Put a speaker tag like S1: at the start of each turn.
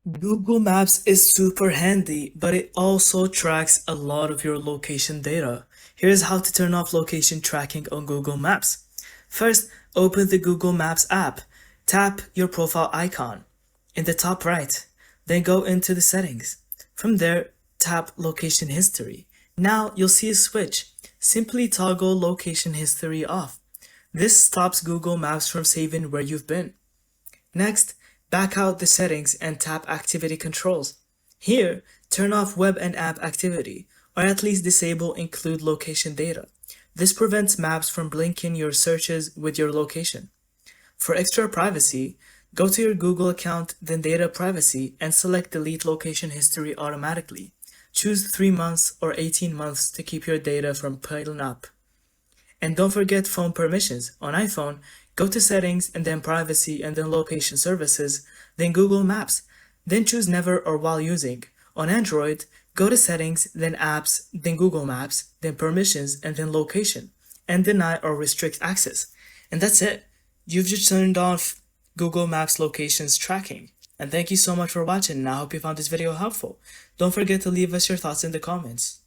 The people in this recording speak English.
S1: Google Maps is super handy, but it also tracks a lot of your location data. Here's how to turn off location tracking on Google Maps. First, open the Google Maps app. Tap your profile icon in the top right. Then go into the settings. From there, tap location history. Now you'll see a switch. Simply toggle location history off. This stops Google Maps from saving where you've been. Next, back out the settings and tap Activity Controls. Here, turn off web and app activity, or at least disable Include Location Data. This prevents maps from linking your searches with your location. For extra privacy, go to your Google account, then Data Privacy, and select Delete Location History automatically. Choose 3 months or 18 months to keep your data from piling up. And don't forget phone permissions. On iPhone, go to Settings and then Privacy and then Location Services, then Google Maps. Then choose Never or While Using. On Android, go to Settings, then Apps, then Google Maps, then Permissions and then Location, and deny or restrict access. And that's it. You've just turned off Google Maps locations tracking. And thank you so much for watching, and I hope you found this video helpful. Don't forget to leave us your thoughts in the comments.